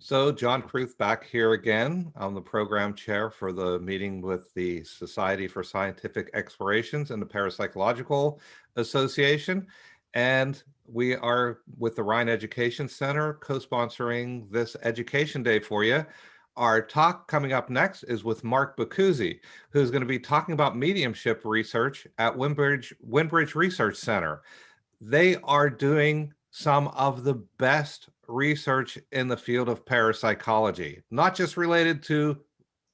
So John Kruth back here again. I'm the program chair for the meeting with the Society for Scientific Explorations and the Parapsychological Association. And we are with the Rhine Education Center co-sponsoring this Education Day for you. Our talk coming up next is with Mark Boccuzzi, who's going to be talking about mediumship research at Windbridge Research Center. They are doing some of the best research in the field of parapsychology, not just related to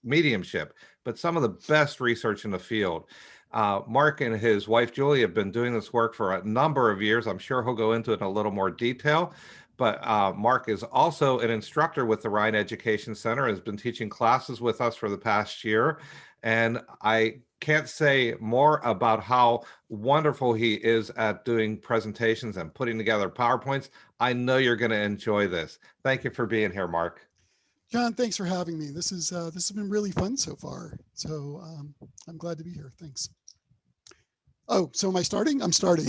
mediumship, but some of the best research in the field. Mark and his wife, Julie, have been doing this work for a number of years. I'm sure he'll go into it in a little more detail. But Mark is also an instructor with the Rhine Education Center, has been teaching classes with us for the past year. And I can't say more about how wonderful he is at doing presentations and putting together PowerPoints. I know you're going to enjoy this. Thank you for being here, Mark. John, thanks for having me. This has been really fun so far. So I'm glad to be here. Thanks. Oh, so am I starting? I'm starting.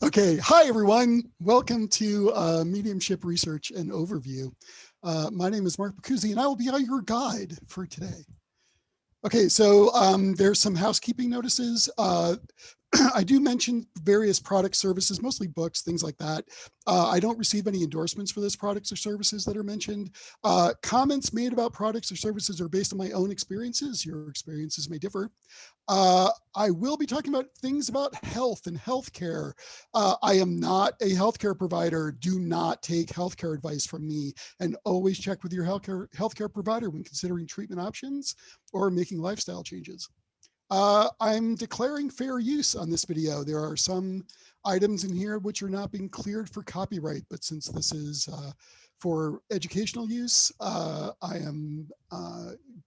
Okay. Hi, everyone. Welcome to Mediumship Research and Overview. My name is Mark Boccuzzi, and I will be your guide for today. Okay, so there's some housekeeping notices. I do mention various products, services, mostly books, things like that. I don't receive any endorsements for those products or services that are mentioned. Comments made about products or services are based on my own experiences. Your experiences may differ. I will be talking about things about health and healthcare. I am not a healthcare provider. Do not take healthcare advice from me, and always check with your healthcare provider when considering treatment options or making lifestyle changes. I'm declaring fair use on this video. There are some items in here which are not being cleared for copyright, but since this is for educational use, I am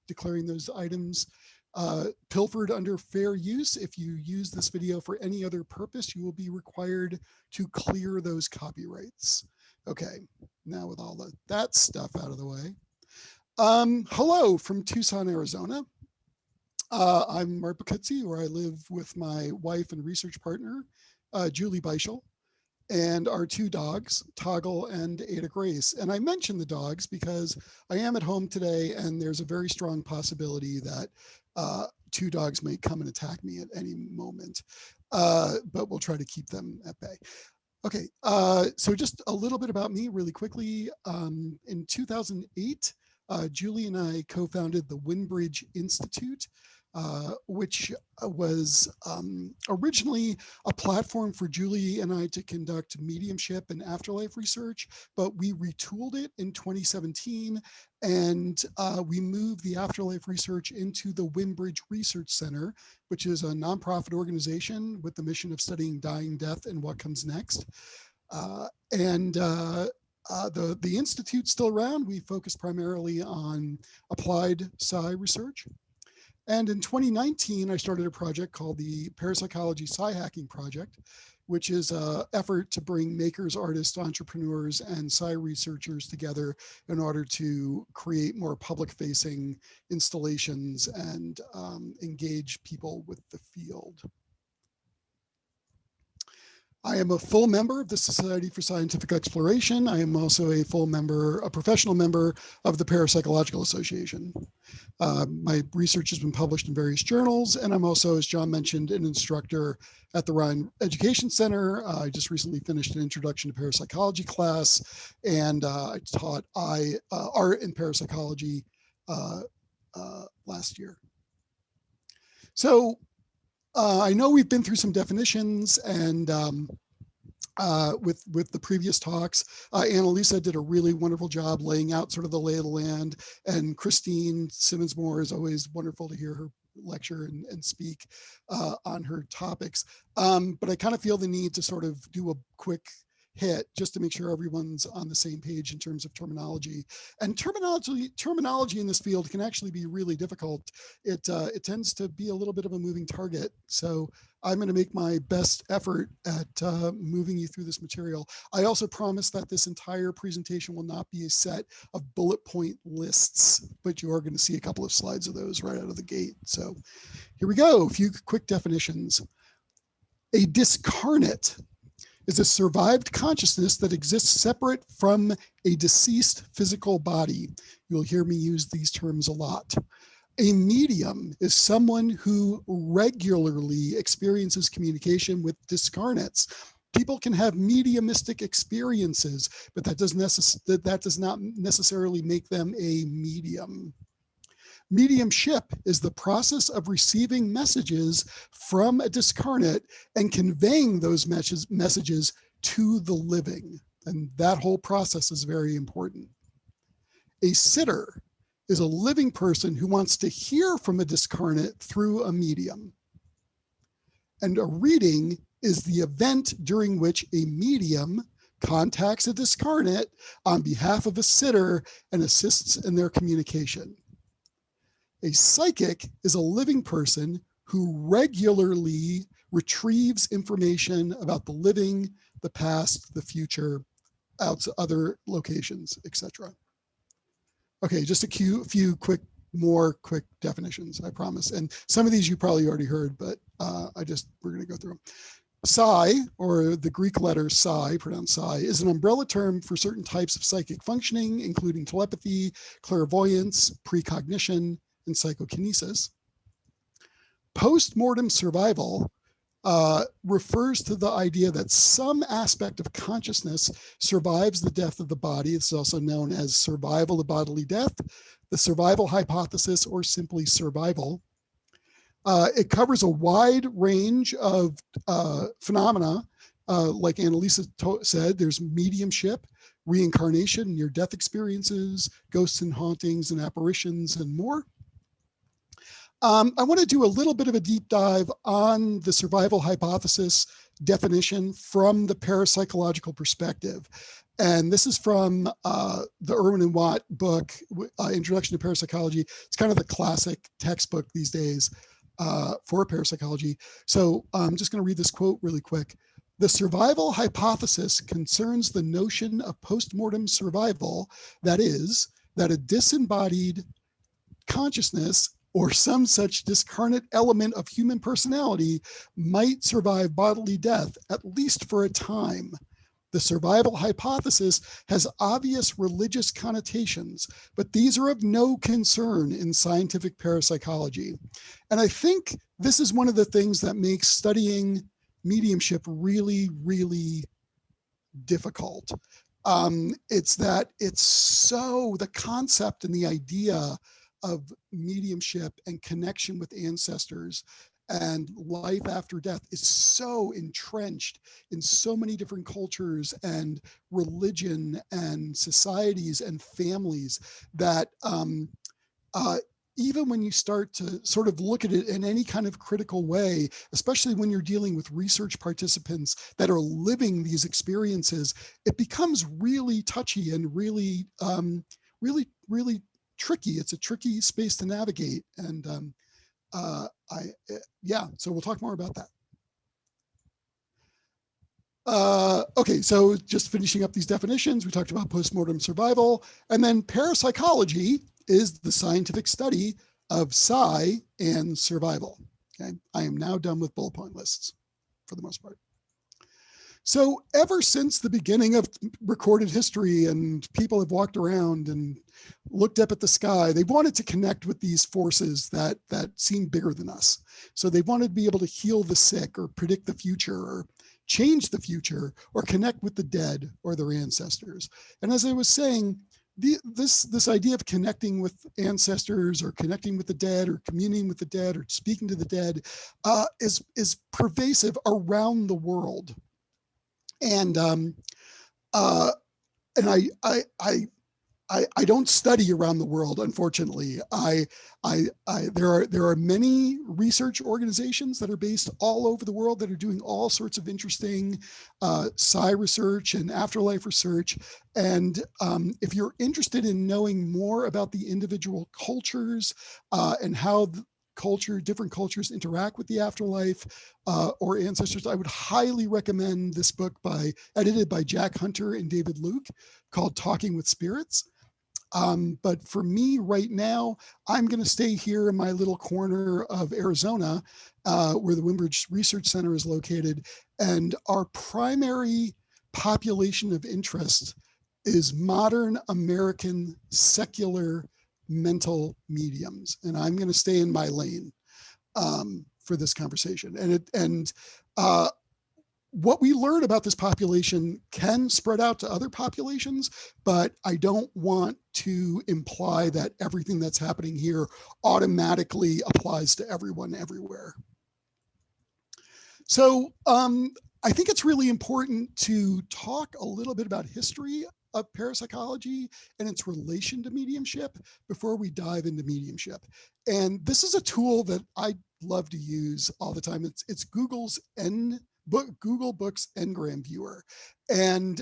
declaring those items pilfered under fair use. If you use this video for any other purpose, you will be required to clear those copyrights. Okay, now with all of that stuff out of the way. Hello from Tucson, Arizona. I'm Mark Boccuzzi, where I live with my wife and research partner, Julie Beischel, and our two dogs, Toggle and Ada Grace. And I mention the dogs because I am at home today, and there's a very strong possibility that two dogs may come and attack me at any moment, but we'll try to keep them at bay. Okay, so just a little bit about me really quickly. In 2008, Julie and I co-founded the Windbridge Institute, which was originally a platform for Julie and I to conduct mediumship and afterlife research, but we retooled it in 2017, and we moved the afterlife research into the Windbridge Research Center, which is a nonprofit organization with the mission of studying dying, death, and what comes next. The Institute's still around. We focus primarily on applied psi research. And in 2019, I started a project called the Parapsychology Psi Hacking Project, which is an effort to bring makers, artists, entrepreneurs, and psi researchers together in order to create more public-facing installations and engage people with the field. I am a full member of the Society for Scientific Exploration. I am also a full member, a professional member of the Parapsychological Association. My research has been published in various journals, and I'm also, as John mentioned, an instructor at the Rhine Education Center. I just recently finished an Introduction to Parapsychology class, and I taught art and parapsychology last year. So I know we've been through some definitions, and with the previous talks, Annalisa did a really wonderful job laying out sort of the lay of the land, and Christine Simmons-Moore is always wonderful to hear her lecture and speak on her topics. But I kind of feel the need to sort of do a quick hit just to make sure everyone's on the same page in terms of terminology. And terminology in this field can actually be really difficult. It tends to be a little bit of a moving target. So I'm going to make my best effort at moving you through this material. I also promise that this entire presentation will not be a set of bullet point lists, but you are going to see a couple of slides of those right out of the gate. So here we go. A few quick definitions. A discarnate is a survived consciousness that exists separate from a deceased physical body. You'll hear me use these terms a lot. A medium is someone who regularly experiences communication with discarnates. People can have mediumistic experiences, but that does not necessarily make them a medium. Mediumship is the process of receiving messages from a discarnate and conveying those messages to the living. And that whole process is very important. A sitter is a living person who wants to hear from a discarnate through a medium. And a reading is the event during which a medium contacts a discarnate on behalf of a sitter and assists in their communication. A psychic is a living person who regularly retrieves information about the living, the past, the future, out to other locations, etc. Okay, just a few quick definitions, I promise. And some of these you probably already heard, but we're going to go through them. Psi, or the Greek letter psi, pronounced psi, is an umbrella term for certain types of psychic functioning, including telepathy, clairvoyance, precognition, and psychokinesis. Post-mortem survival refers to the idea that some aspect of consciousness survives the death of the body. It's also known as survival of bodily death, the survival hypothesis, or simply survival. It covers a wide range of phenomena. Like Annalisa said, there's mediumship, reincarnation, near-death experiences, ghosts and hauntings and apparitions, and more. I want to do a little bit of a deep dive on the survival hypothesis definition from the parapsychological perspective. And this is from the Irwin and Watt book, Introduction to Parapsychology. It's kind of the classic textbook these days for parapsychology. So I'm just going to read this quote really quick. The survival hypothesis concerns the notion of postmortem survival, that is, that a disembodied consciousness or some such discarnate element of human personality might survive bodily death, at least for a time. The survival hypothesis has obvious religious connotations, but these are of no concern in scientific parapsychology. And I think this is one of the things that makes studying mediumship really, really difficult. It's that the concept and the idea of mediumship and connection with ancestors and life after death is so entrenched in so many different cultures and religion and societies and families that even when you start to sort of look at it in any kind of critical way, especially when you're dealing with research participants that are living these experiences, it becomes really touchy and really, really tricky. It's a tricky space to navigate. And so we'll talk more about that. Okay, so just finishing up these definitions, we talked about postmortem survival, and then parapsychology is the scientific study of psi and survival. Okay, I am now done with bullet point lists for the most part. So ever since the beginning of recorded history and people have walked around and looked up at the sky, they wanted to connect with these forces that seem bigger than us. So they wanted to be able to heal the sick or predict the future or change the future or connect with the dead or their ancestors. And as I was saying, this idea of connecting with ancestors or connecting with the dead or communing with the dead or speaking to the dead is pervasive around the world. And I don't study around the world, unfortunately. There are many research organizations that are based all over the world that are doing all sorts of interesting psi research and afterlife research. And if you're interested in knowing more about the individual cultures and how different cultures interact with the afterlife or ancestors, I would highly recommend this book edited by Jack Hunter and David Luke, called Talking with Spirits. But for me right now, I'm going to stay here in my little corner of Arizona, where the Wimbridge Research Center is located. And our primary population of interest is modern American secular mental mediums. And I'm going to stay in my lane for this conversation. And what we learn about this population can spread out to other populations, but I don't want to imply that everything that's happening here automatically applies to everyone everywhere. So I think it's really important to talk a little bit about history of parapsychology and its relation to mediumship before we dive into mediumship. And this is a tool that I love to use all the time. It's Google's Google Books Ngram Viewer. And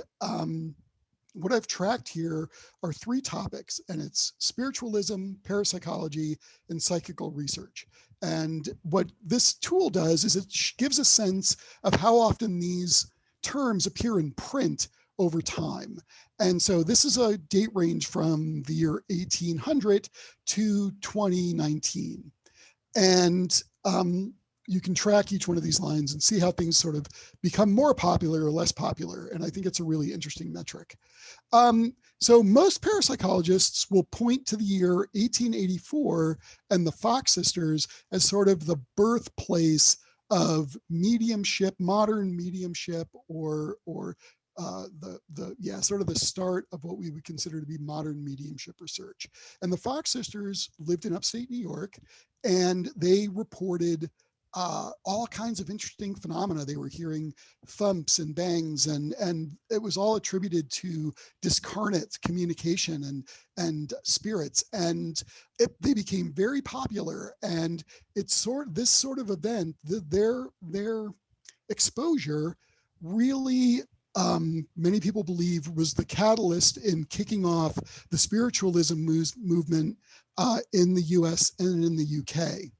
what I've tracked here are 3 topics, and it's spiritualism, parapsychology, and psychical research. And what this tool does is it gives a sense of how often these terms appear in print over time. And so this is a date range from the year 1800 to 2019. And you can track each one of these lines and see how things sort of become more popular or less popular. And I think it's a really interesting metric. So most parapsychologists will point to the year 1884 and the Fox sisters as sort of the birthplace of mediumship, modern mediumship, or sort of the start of what we would consider to be modern mediumship research. And the Fox sisters lived in upstate New York, and they reported all kinds of interesting phenomena. They were hearing thumps and bangs, and it was all attributed to discarnate communication and spirits. And they became very popular. And it's this sort of event, their exposure really, many people believe, was the catalyst in kicking off the spiritualism movement in the US and in the UK.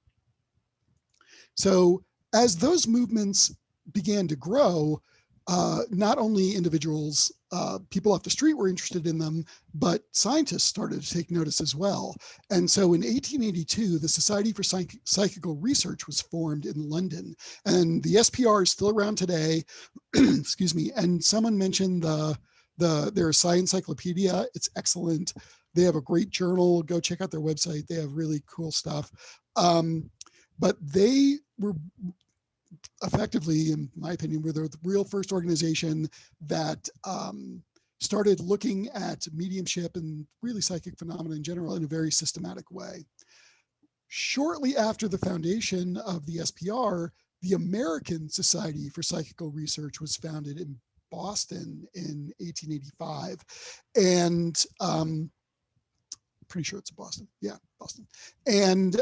So as those movements began to grow, not only individuals, people off the street were interested in them, but scientists started to take notice as well. And so in 1882, the Society for Psychical Research was formed in London, and the SPR is still around today. Excuse me. And someone mentioned their Science Encyclopedia. It's excellent. They have a great journal. Go check out their website. They have really cool stuff. But they were effectively, in my opinion, were the real first organization that started looking at mediumship and really psychic phenomena in general in a very systematic way. Shortly after the foundation of the SPR, the American Society for Psychical Research was founded in Boston in 1885. And pretty sure it's Boston. Yeah, Boston. And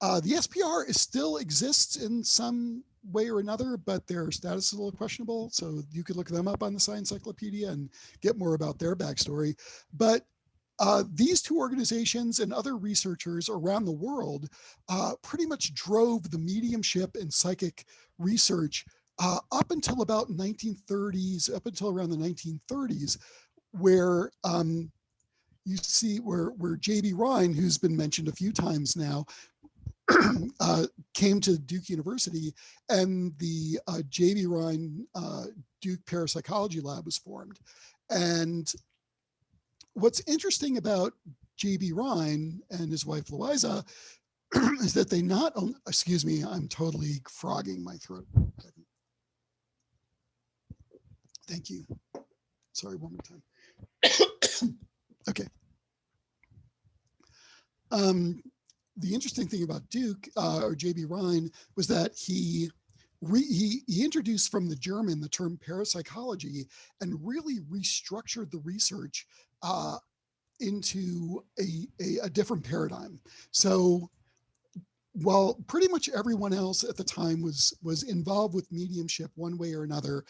the SPR still exists in some way or another, but their status is a little questionable. So you could look them up on the Science Encyclopedia and get more about their backstory. But these 2 organizations and other researchers around the world pretty much drove the mediumship and psychic research up until about 1930s, up until around the 1930s, where you see where J.B. Rhine, who's been mentioned a few times now, came to Duke University, and the J.B. Rhine Duke Parapsychology Lab was formed. And what's interesting about J.B. Rhine and his wife Louisa is that they not only, excuse me, I'm totally frogging my throat. Thank you. Sorry, one more time. Okay. The interesting thing about Duke or J.B. Rhine was that he introduced from the German the term parapsychology and really restructured the research into a different paradigm. So while pretty much everyone else at the time was involved with mediumship one way or another,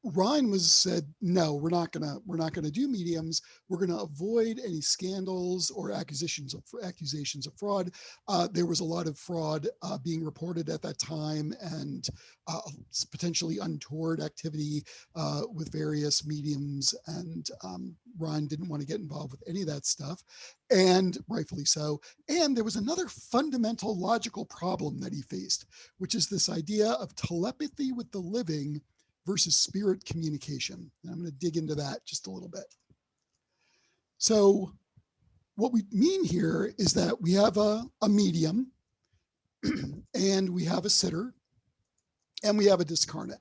Ryan said, no, we're not gonna do mediums. We're gonna avoid any scandals or accusations of fraud. There was a lot of fraud being reported at that time, and potentially untoward activity with various mediums, and Ryan didn't want to get involved with any of that stuff, and rightfully so. And there was another fundamental logical problem that he faced, which is this idea of telepathy with the living versus spirit communication. And I'm going to dig into that just a little bit. So what we mean here is that we have a medium and we have a sitter and we have a discarnate.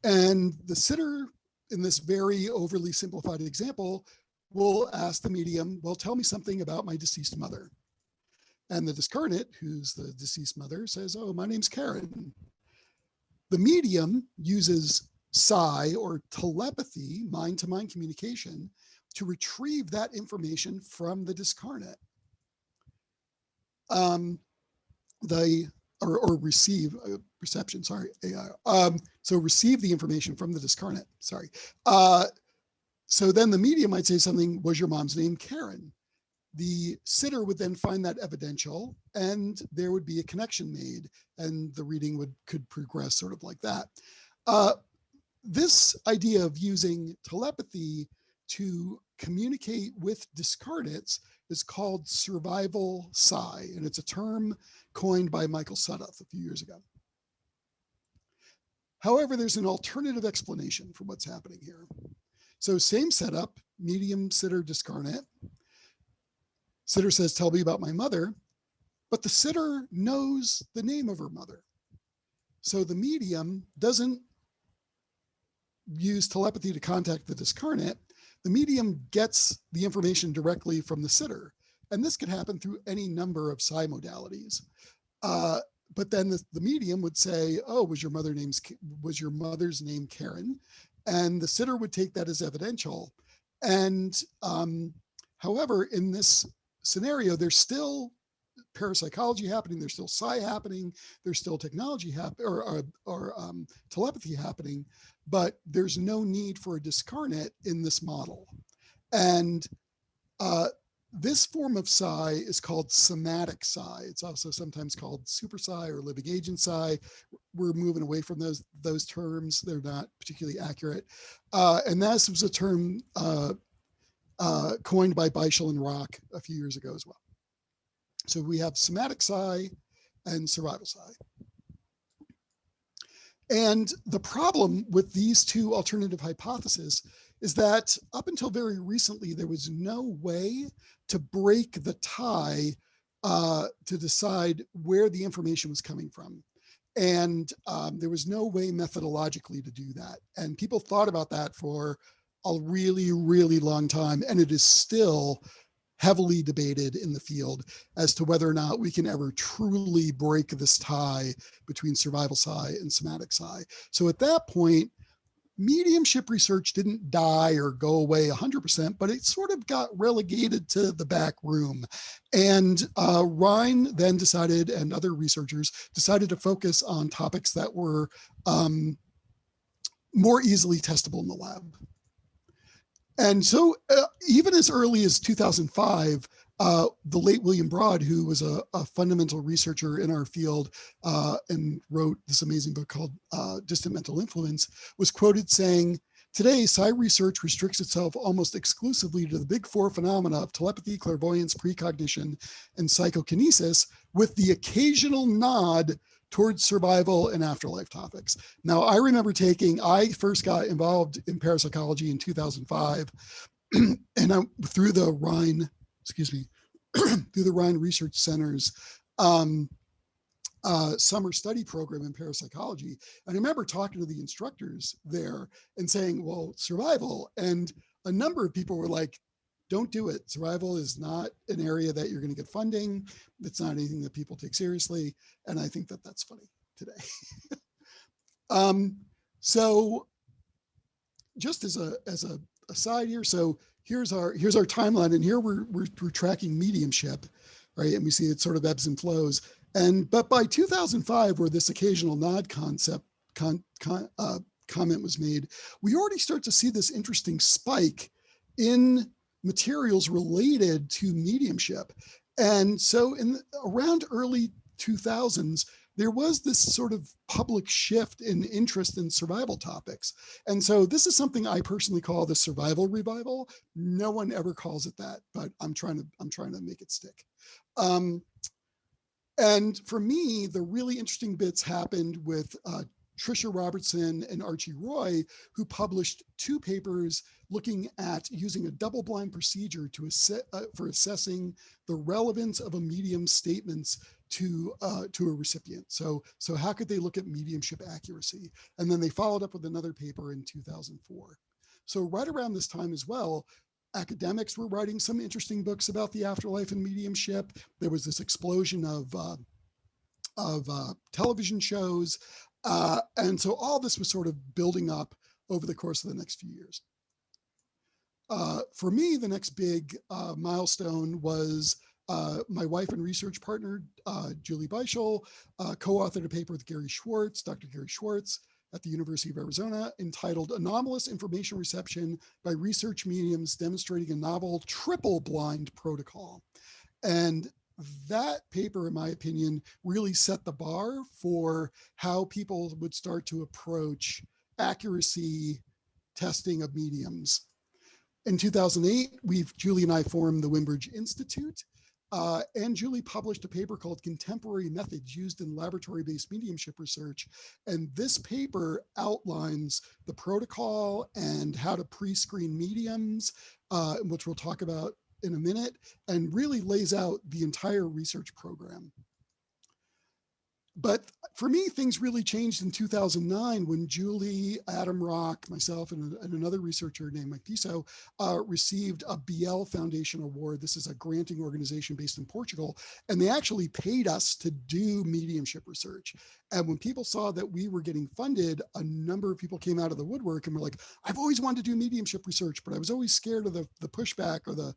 And the sitter, in this very overly simplified example, will ask the medium, well, tell me something about my deceased mother. And the discarnate, who's the deceased mother, says, oh, my name's Karen. The medium uses psi, or telepathy, mind-to-mind communication, to retrieve that information from the discarnate. Receive perception, sorry, AI. So receive the information from the discarnate, sorry. So then the medium might say something, was your mom's name Karen? The sitter would then find that evidential, and there would be a connection made, and the reading could progress sort of like that. This idea of using telepathy to communicate with discarnates is called survival psi, and it's a term coined by Michael Sudduth a few years ago. However, there's an alternative explanation for what's happening here. So same setup, medium, sitter, discarnate. Sitter says, tell me about my mother, but the sitter knows the name of her mother. So the medium doesn't use telepathy to contact the discarnate. The medium gets the information directly from the sitter. And this could happen through any number of psi modalities. But then the medium would say, oh, was your mother's name Karen? And the sitter would take that as evidential. And however, in this scenario, there's still parapsychology happening, there's still psi happening, there's still technology telepathy happening, but there's no need for a discarnate in this model. And this form of psi is called somatic psi. It's also sometimes called super psi or living agent psi. We're moving away from those terms. They're not particularly accurate. And this was a term coined by Beischel and Rock a few years ago as well. So we have somatic psi and survival psi. And the problem with these two alternative hypotheses is that up until very recently, there was no way to break the tie to decide where the information was coming from. And there was no way methodologically to do that. And people thought about that for a really, really long time. And it is still heavily debated in the field as to whether or not we can ever truly break this tie between survival psi and somatic psi. So at that point, mediumship research didn't die or go away 100%, but it sort of got relegated to the back room. And Ryan then decided, and other researchers decided to focus on topics that were more easily testable in the lab. And so even as early as 2005, the late William Broad, who was a fundamental researcher in our field and wrote this amazing book called Distant Mental Influence, was quoted saying, "Today, psi research restricts itself almost exclusively to the big four phenomena of telepathy, clairvoyance, precognition, and psychokinesis, with the occasional nod towards survival and afterlife topics." Now, I remember I first got involved in parapsychology in 2005, and through the Rhine Research Center's summer study program in parapsychology. And I remember talking to the instructors there and saying, well, survival. And a number of people were like, don't do it. Survival is not an area that you're going to get funding. It's not anything that people take seriously. And I think that that's funny today. So just as a aside here, so here's our timeline, and here we're tracking mediumship, right? And we see it sort of ebbs and flows. But by 2005, where this occasional nod concept comment was made, we already start to see this interesting spike in materials related to mediumship. And so around early 2000s, there was this sort of public shift in interest in survival topics. And so this is something I personally call the survival revival. No one ever calls it that, but I'm trying to make it stick. And for me, the really interesting bits happened with Tricia Robertson and Archie Roy, who published 2 papers looking at using a double-blind procedure to for assessing the relevance of a medium's statements to a recipient. So how could they look at mediumship accuracy? And then they followed up with another paper in 2004. So right around this time as well, academics were writing some interesting books about the afterlife and mediumship. There was this explosion of television shows. And so all this was sort of building up over the course of the next few years. For me, the next big milestone was my wife and research partner, Julie Beischel, co-authored a paper with Gary Schwartz, Dr. Gary Schwartz, at the University of Arizona, entitled Anomalous Information Reception by Research Mediums Demonstrating a Novel Triple-Blind Protocol. And that paper, in my opinion, really set the bar for how people would start to approach accuracy testing of mediums. In 2008, Julie and I formed the Wimbridge Institute, and Julie published a paper called Contemporary Methods Used in Laboratory-Based Mediumship Research. And this paper outlines the protocol and how to pre-screen mediums, which we'll talk about in a minute, and really lays out the entire research program. But for me, things really changed in 2009 when Julie, Adam Rock, myself, and another researcher named Mike Piso received a BL Foundation Award. This is a granting organization based in Portugal, and they actually paid us to do mediumship research. And when people saw that we were getting funded, a number of people came out of the woodwork and were like, I've always wanted to do mediumship research, but I was always scared of the pushback or the,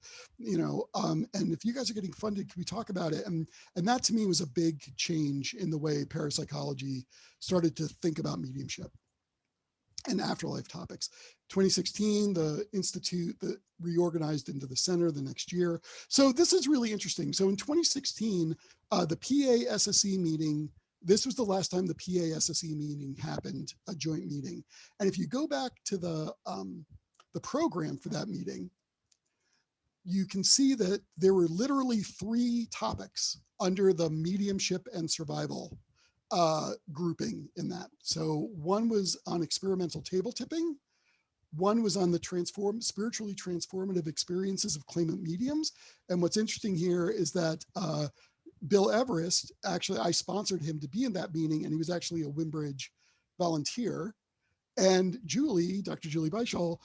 and if you guys are getting funded, can we talk about it? And that to me was a big change in the way parapsychology started to think about mediumship and afterlife topics. 2016, the Institute that reorganized into the center the next year. So this is really interesting. So in 2016, the PA SSE meeting, this was the last time the PA SSE meeting happened, a joint meeting. And if you go back to the program for that meeting, you can see that there were literally 3 topics under the mediumship and survival grouping in that. So one was on experimental table tipping. One was on the spiritually transformative experiences of claimant mediums. And what's interesting here is that Bill Everest, actually, I sponsored him to be in that meeting, and he was actually a Wimbridge volunteer. And Julie, Dr. Julie Beischel,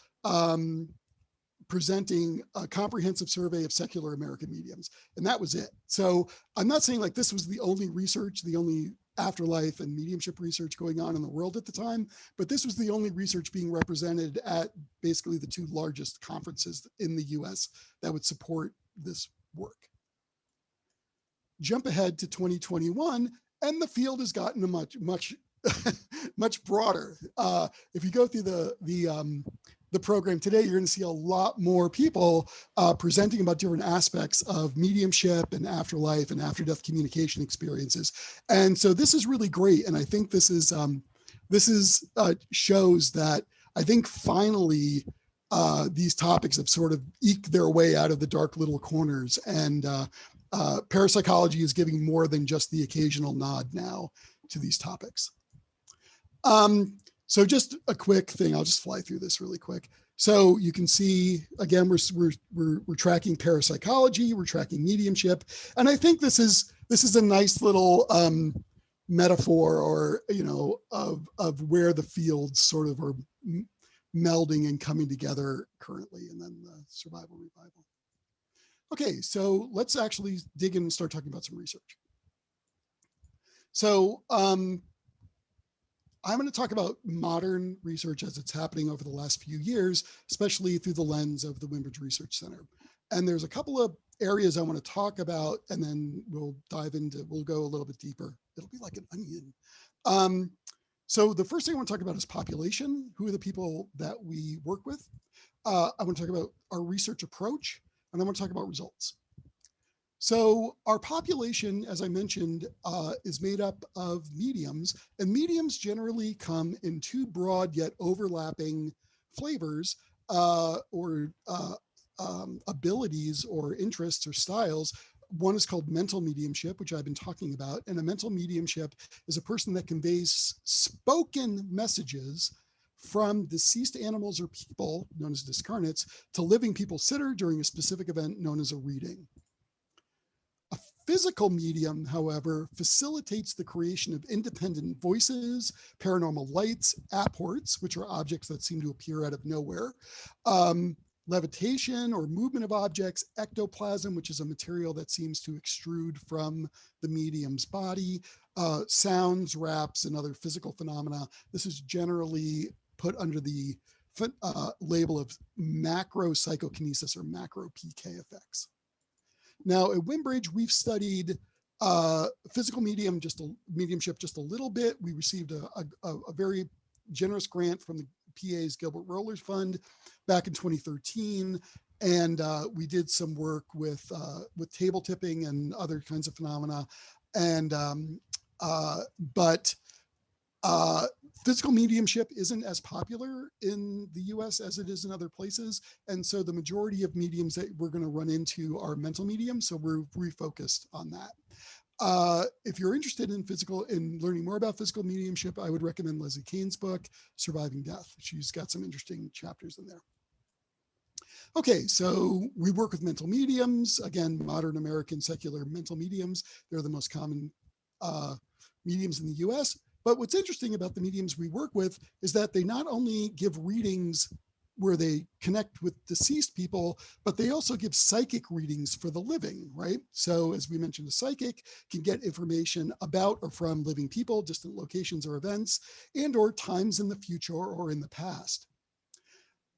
presenting a comprehensive survey of secular American mediums. And that was it. So I'm not saying like this was the only research, the only afterlife and mediumship research going on in the world at the time, but this was the only research being represented at basically the 2 largest conferences in the US that would support this work. Jump ahead to 2021, and the field has gotten a much broader. If you go through the program today, you're going to see a lot more people presenting about different aspects of mediumship and afterlife and after-death communication experiences. And so this is really great. And I think this shows that I think finally these topics have sort of eked their way out of the dark little corners, and parapsychology is giving more than just the occasional nod now to these topics. So just a quick thing, I'll just fly through this really quick. So you can see, again, we're tracking parapsychology, we're tracking mediumship. And I think this is a nice little metaphor, or, of where the fields sort of are melding and coming together currently, and then the survival revival. Okay, so let's actually dig in and start talking about some research. So I'm going to talk about modern research as it's happening over the last few years, especially through the lens of the Wimbridge Research Center. And there's a couple of areas I want to talk about, and then we'll go a little bit deeper. It'll be like an onion. So the first thing I want to talk about is population. Who are the people that we work with? I want to talk about our research approach, and I want to talk about results. So our population, as I mentioned, is made up of mediums, and mediums generally come in two broad yet overlapping flavors or abilities or interests or styles. One is called mental mediumship, which I've been talking about, and a mental mediumship is a person that conveys spoken messages from deceased animals or people, known as discarnates, to living people sitter during a specific event known as a reading. A physical medium, however, facilitates the creation of independent voices, paranormal lights, apports, which are objects that seem to appear out of nowhere, levitation or movement of objects, ectoplasm, which is a material that seems to extrude from the medium's body, sounds, raps, and other physical phenomena. This is generally put under the label of macro psychokinesis or macro PK effects. Now at Wimbridge, we've studied physical mediumship just a little bit. We received a very generous grant from the PA's Gilbert Rollers Fund back in 2013. And we did some work with table tipping and other kinds of phenomena. And physical mediumship isn't as popular in the US as it is in other places. And so the majority of mediums that we're going to run into are mental mediums. So we're refocused on that. If you're interested in learning more about physical mediumship, I would recommend Leslie Kane's book, Surviving Death. She's got some interesting chapters in there. Okay, so we work with mental mediums. Again, modern American secular mental mediums. They're the most common mediums in the US. But what's interesting about the mediums we work with is that they not only give readings where they connect with deceased people, but they also give psychic readings for the living, right? So as we mentioned, a psychic can get information about or from living people, distant locations or events, and or times in the future or in the past.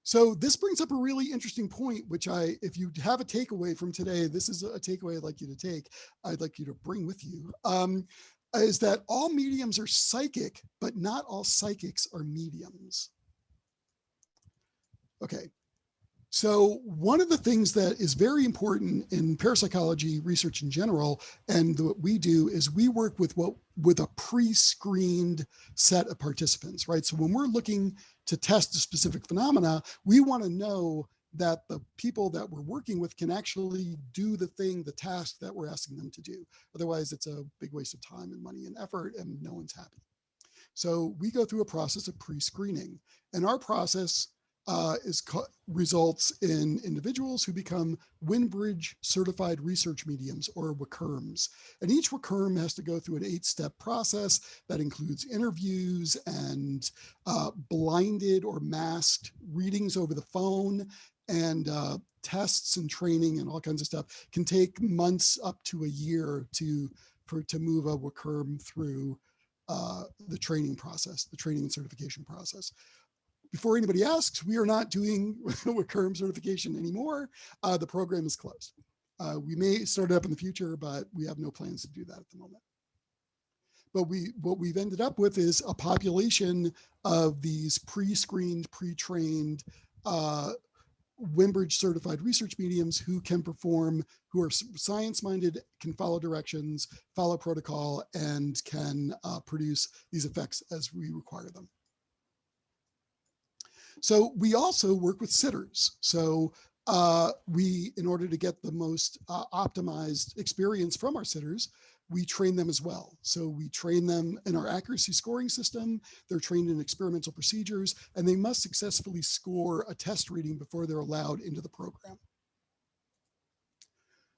So this brings up a really interesting point, which if you have a takeaway from today, this is a takeaway I'd like you to take, I'd like you to bring with you, is that all mediums are psychic, but not all psychics are mediums. Okay, so one of the things that is very important in parapsychology research in general, and what we do is we work with a pre-screened set of participants, right? So when we're looking to test a specific phenomena, we want to know that the people that we're working with can actually do the task that we're asking them to do. Otherwise, it's a big waste of time and money and effort, and no one's happy. So we go through a process of pre-screening, and our process results in individuals who become Wimbridge certified research mediums, or WCRMs. And each WCRM has to go through an 8-step process that includes interviews and blinded or masked readings over the phone, and tests and training and all kinds of stuff. Can take months up to a year to move a WCRM through the training process, the training and certification process. Before anybody asks, we are not doing WCRM certification anymore. The program is closed. We may start it up in the future, but we have no plans to do that at the moment. But what we've ended up with is a population of these pre-screened, pre-trained Wimbridge certified research mediums who can perform, who are science-minded, can follow directions, follow protocol, and can produce these effects as we require them. So we also work with sitters. So in order to get the most optimized experience from our sitters, we train them as well. So we train them in our accuracy scoring system. They're trained in experimental procedures, and they must successfully score a test reading before they're allowed into the program.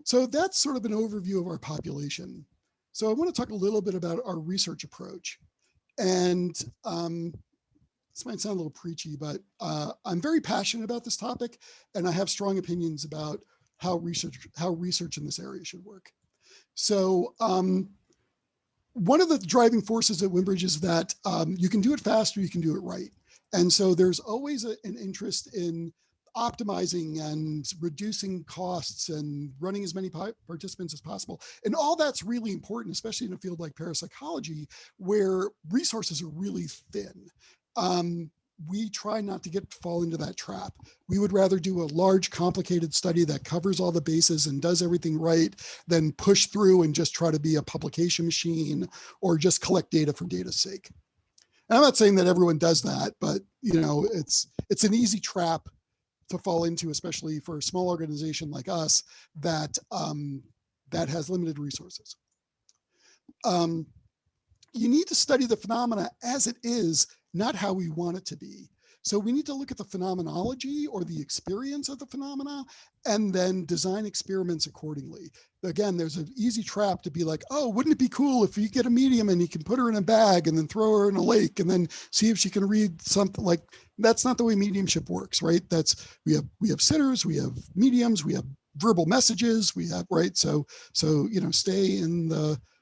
So that's sort of an overview of our population. So I want to talk a little bit about our research approach. And this might sound a little preachy, but I'm very passionate about this topic, and I have strong opinions about how research in this area should work. So one of the driving forces at Wimbridge is that you can do it fast or you can do it right. And so there's always an interest in optimizing and reducing costs and running as many participants as possible. And all that's really important, especially in a field like parapsychology, where resources are really thin. We try not to fall into that trap. We would rather do a large, complicated study that covers all the bases and does everything right than push through and just try to be a publication machine or just collect data for data's sake. And I'm not saying that everyone does that, but it's an easy trap to fall into, especially for a small organization like us that that has limited resources. You need to study the phenomena as it is, not how we want it to be. So we need to look at the phenomenology or the experience of the phenomena and then design experiments accordingly. Again, there's an easy trap to be like, oh, wouldn't it be cool if you get a medium and you can put her in a bag and then throw her in a lake and then see if she can read something. Like, that's not the way mediumship works, right? We have sitters, we have mediums, we have verbal messages, we have, right? So stay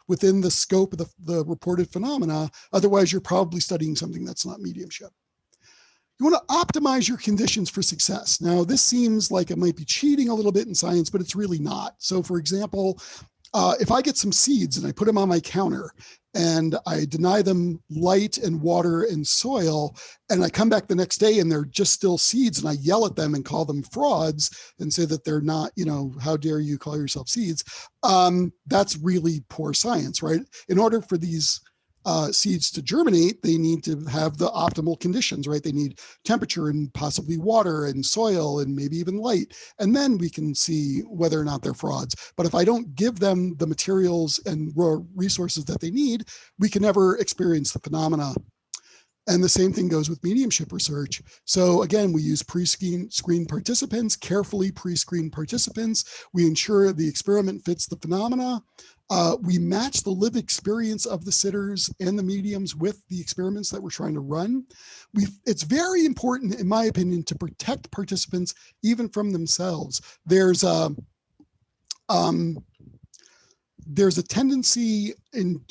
within the scope of the reported phenomena. Otherwise, you're probably studying something that's not mediumship. You want to optimize your conditions for success. Now, this seems like it might be cheating a little bit in science, but it's really not. So for example, if I get some seeds and I put them on my counter and I deny them light and water and soil, and I come back the next day and they're just still seeds, and I yell at them and call them frauds and say that they're not, how dare you call yourself seeds? That's really poor science, right? In order for these seeds to germinate, they need to have the optimal conditions, right? They need temperature and possibly water and soil and maybe even light. And then we can see whether or not they're frauds. But if I don't give them the materials and resources that they need, we can never experience the phenomena. And the same thing goes with mediumship research. So again, we use pre-screened participants, carefully pre-screened participants. We ensure the experiment fits the phenomena. We match the lived experience of the sitters and the mediums with the experiments that we're trying to run. It's very important, in my opinion, to protect participants even from themselves. There's a tendency in,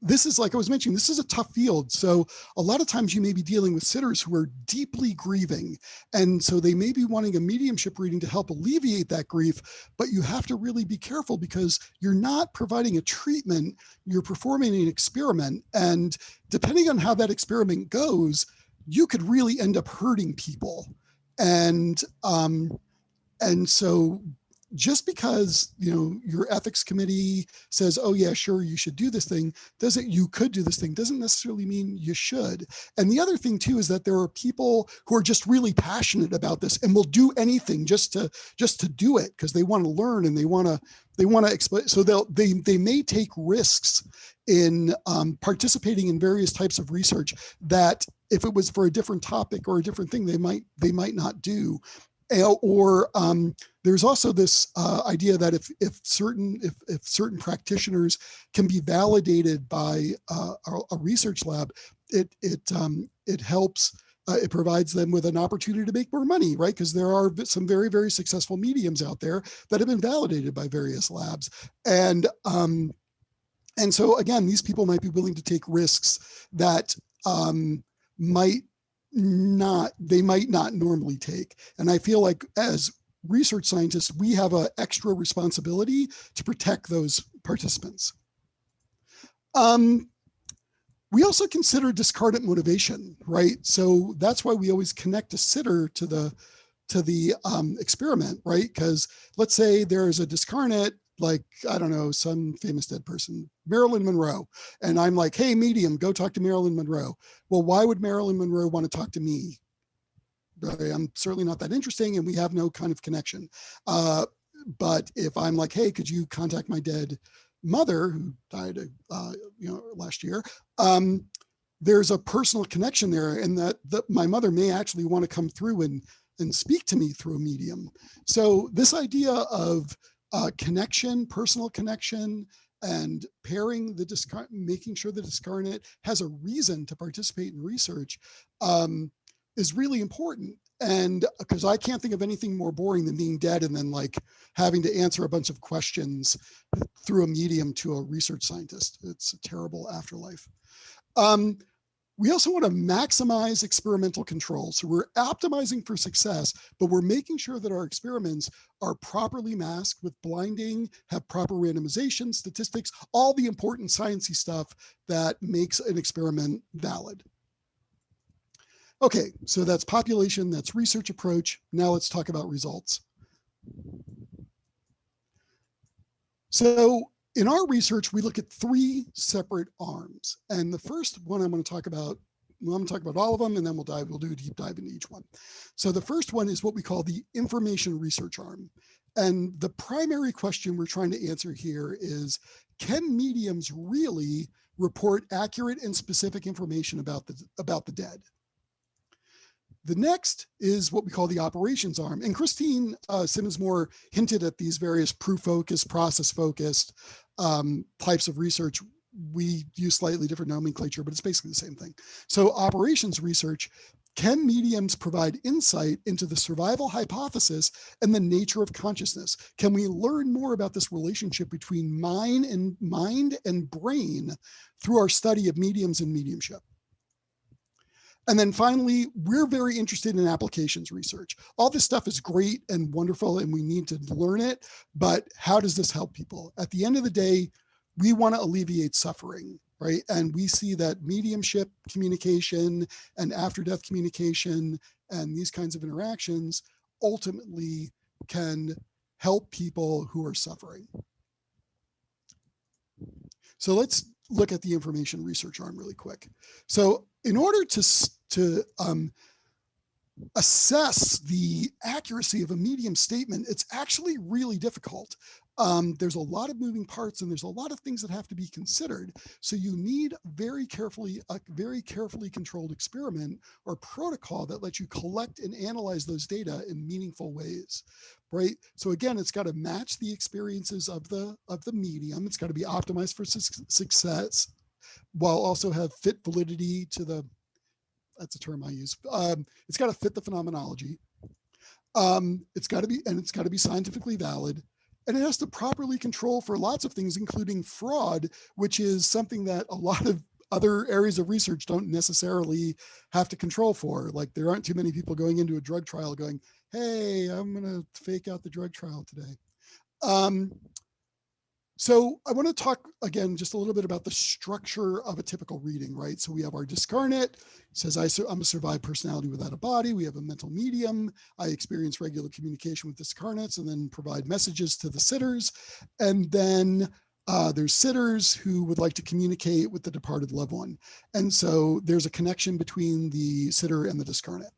this is, like I was mentioning, this is a tough field. So a lot of times you may be dealing with sitters who are deeply grieving. And so they may be wanting a mediumship reading to help alleviate that grief, but you have to really be careful because you're not providing a treatment, you're performing an experiment. And depending on how that experiment goes, you could really end up hurting people. And so just because your ethics committee says, oh yeah, sure, you should do this thing, you could do this thing, doesn't necessarily mean you should. And the other thing too is that there are people who are just really passionate about this and will do anything just to do it because they want to learn and they want to explain. So they may take risks in participating in various types of research that if it was for a different topic or a different thing, they might not do. Or there's also this idea that if certain practitioners can be validated by a research lab, it helps. It provides them with an opportunity to make more money, right? Because there are some very, very successful mediums out there that have been validated by various labs, and so again, these people might be willing to take risks that might not normally take. And I feel like as research scientists, we have an extra responsibility to protect those participants. We also consider discardant motivation, right? So that's why we always connect a sitter to the experiment, right? Because let's say there's a discarnate, like, I don't know, some famous dead person, Marilyn Monroe. And I'm like, hey, medium, go talk to Marilyn Monroe. Well, why would Marilyn Monroe want to talk to me? I'm certainly not that interesting and we have no kind of connection. But if I'm like, hey, could you contact my dead mother who died, last year? There's a personal connection there, and that my mother may actually want to come through and speak to me through a medium. So this idea of connection, personal connection, and pairing making sure the discarnate has a reason to participate in research is really important. And because I can't think of anything more boring than being dead and then like having to answer a bunch of questions through a medium to a research scientist. It's a terrible afterlife. We also want to maximize experimental control. So we're optimizing for success, but we're making sure that our experiments are properly masked with blinding, have proper randomization, statistics, all the important sciencey stuff that makes an experiment valid. Okay, so that's population, that's research approach. Now let's talk about results. So in our research, we look at 3 separate arms. And the first one I'm going to talk about, well, I'm going to talk about all of them, and then we'll do a deep dive into each one. So the first one is what we call the information research arm. And the primary question we're trying to answer here is, can mediums really report accurate and specific information about the dead? The next is what we call the operations arm. And Christine Simmons-Moore hinted at these various proof-focused, process-focused types of research. We use slightly different nomenclature, but it's basically the same thing. So operations research, can mediums provide insight into the survival hypothesis and the nature of consciousness? Can we learn more about this relationship between mind and brain through our study of mediums and mediumship? And then finally, we're very interested in applications research. All this stuff is great and wonderful, and we need to learn it, but how does this help people? At the end of the day, we want to alleviate suffering, right? And we see that mediumship communication and after-death communication and these kinds of interactions ultimately can help people who are suffering. So let's look at the information research arm really quick. So in order to assess the accuracy of a medium statement, it's actually really difficult. There's a lot of moving parts and there's a lot of things that have to be considered. So you need a very carefully controlled experiment or protocol that lets you collect and analyze those data in meaningful ways, right? So again, it's got to match the experiences of the medium. It's got to be optimized for success, while also have fit validity to the, that's a term I use. It's got to fit the phenomenology. It's got to be scientifically valid. And it has to properly control for lots of things, including fraud, which is something that a lot of other areas of research don't necessarily have to control for. Like, there aren't too many people going into a drug trial going, hey, I'm going to fake out the drug trial today. So I want to talk again just a little bit about the structure of a typical reading, right? So we have our discarnate, says I'm a survived personality without a body. We have a mental medium. I experience regular communication with discarnates and then provide messages to the sitters. And then there's sitters who would like to communicate with the departed loved one. And so there's a connection between the sitter and the discarnate.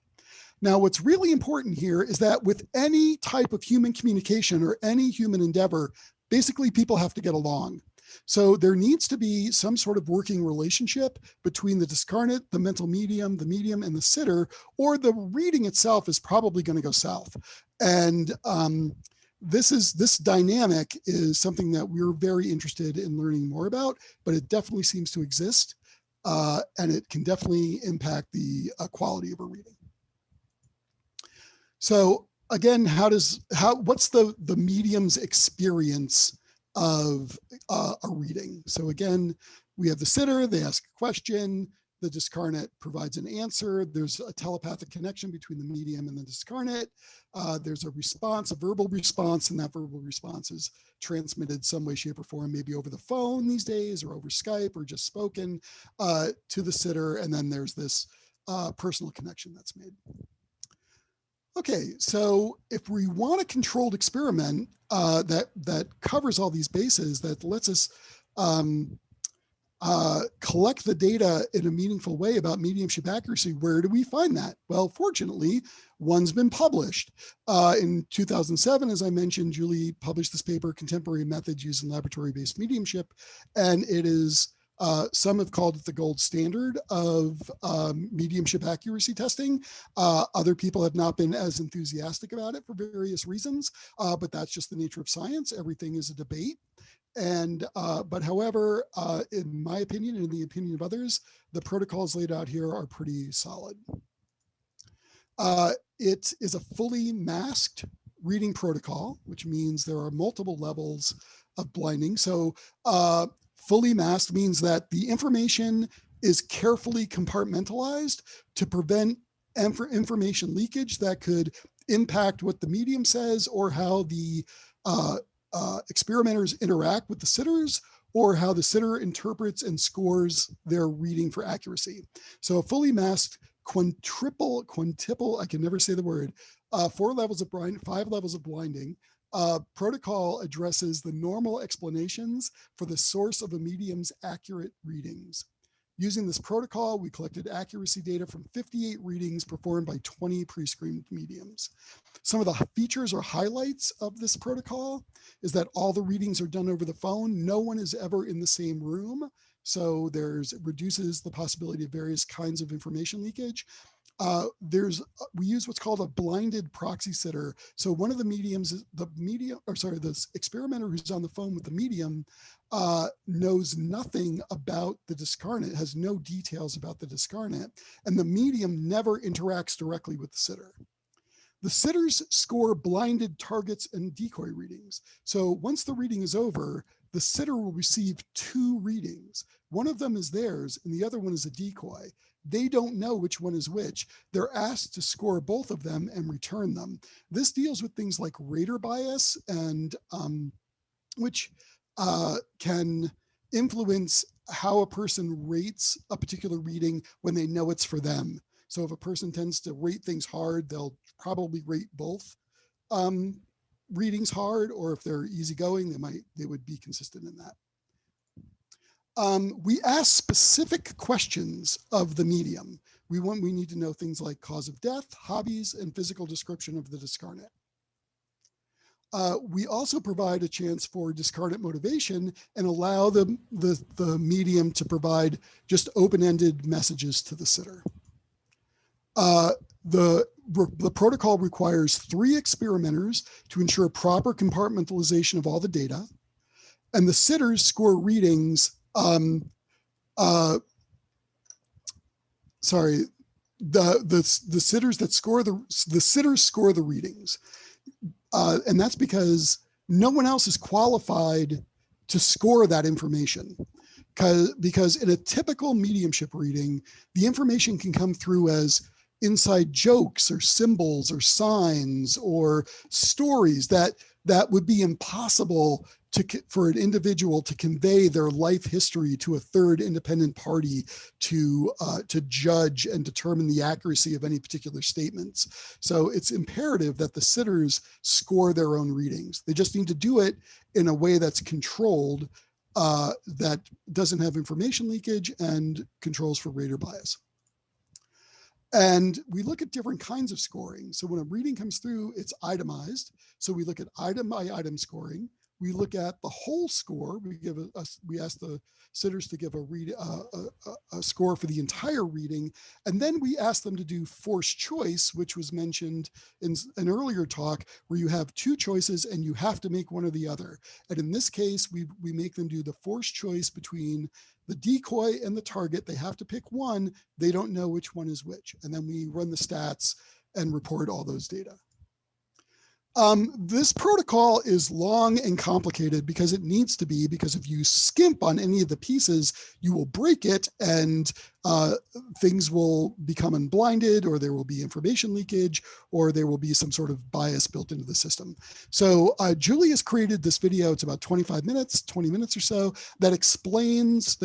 Now, what's really important here is that with any type of human communication or any human endeavor, basically people have to get along. So there needs to be some sort of working relationship between the discarnate, the mental medium, and the sitter, or the reading itself is probably going to go south. And this dynamic is something that we're very interested in learning more about, but it definitely seems to exist, and it can definitely impact the quality of a reading. So again, what's the medium's experience of a reading? So again, we have the sitter, they ask a question, the discarnate provides an answer. There's a telepathic connection between the medium and the discarnate. There's a response, a verbal response, and that verbal response is transmitted some way, shape, or form, maybe over the phone these days, or over Skype, or just spoken to the sitter. And then there's this personal connection that's made. Okay, so if we want a controlled experiment that covers all these bases, that lets us collect the data in a meaningful way about mediumship accuracy, where do we find that? Well, fortunately, one's been published. In 2007, as I mentioned, Julie published this paper, Contemporary Methods Used in Laboratory-Based Mediumship, and it is some have called it the gold standard of mediumship accuracy testing. Other people have not been as enthusiastic about it for various reasons, but that's just the nature of science. Everything is a debate. And but however, in my opinion and in the opinion of others, the protocols laid out here are pretty solid. It is a fully masked reading protocol, which means there are multiple levels of blinding. So fully masked means that the information is carefully compartmentalized to prevent information leakage that could impact what the medium says or how the experimenters interact with the sitters, or how the sitter interprets and scores their reading for accuracy. So a fully masked quintuple, I can never say the word, 5 levels of blinding protocol addresses the normal explanations for the source of a medium's accurate readings. Using this protocol, we collected accuracy data from 58 readings performed by 20 pre-screened mediums. Some of the features or highlights of this protocol is that all the readings are done over the phone. No one is ever in the same room. So reduces the possibility of various kinds of information leakage. We use what's called a blinded proxy sitter. So one of the mediums, the experimenter who's on the phone with the medium knows nothing about the discarnate, has no details about the discarnate, and the medium never interacts directly with the sitter. The sitters score blinded targets and decoy readings. So once the reading is over, the sitter will receive 2 readings. One of them is theirs and the other one is a decoy. They don't know which one is which. They're asked to score both of them and return them. This deals with things like rater bias, and which can influence how a person rates a particular reading when they know it's for them. So if a person tends to rate things hard, they'll probably rate both readings hard, or if they're easygoing, they would be consistent in that. We ask specific questions of the medium. We need to know things like cause of death, hobbies, and physical description of the discarnate. We also provide a chance for discarnate motivation and allow the medium to provide just open-ended messages to the sitter. The protocol requires 3 experimenters to ensure proper compartmentalization of all the data, and the sitters score readings. The sitters score the readings, and that's because no one else is qualified to score that information. Because in a typical mediumship reading, the information can come through as inside jokes or symbols or signs or stories that would be impossible for an individual to convey their life history to a third independent party to judge and determine the accuracy of any particular statements. So it's imperative that the sitters score their own readings. They just need to do it in a way that's controlled, that doesn't have information leakage and controls for rater bias. And we look at different kinds of scoring. So when a reading comes through, it's itemized. So we look at item by item scoring. We look at the whole score. We ask the sitters to give a score for the entire reading. And then we ask them to do forced choice, which was mentioned in an earlier talk, where you have 2 choices and you have to make one or the other. And in this case, we make them do the forced choice between the decoy and the target. They have to pick one. They don't know which one is which. And then we run the stats and report all those data. This protocol is long and complicated because it needs to be, because if you skimp on any of the pieces, you will break it and things will become unblinded, or there will be information leakage, or there will be some sort of bias built into the system. So Julie has created this video. It's about 25 minutes, 20 minutes or so, that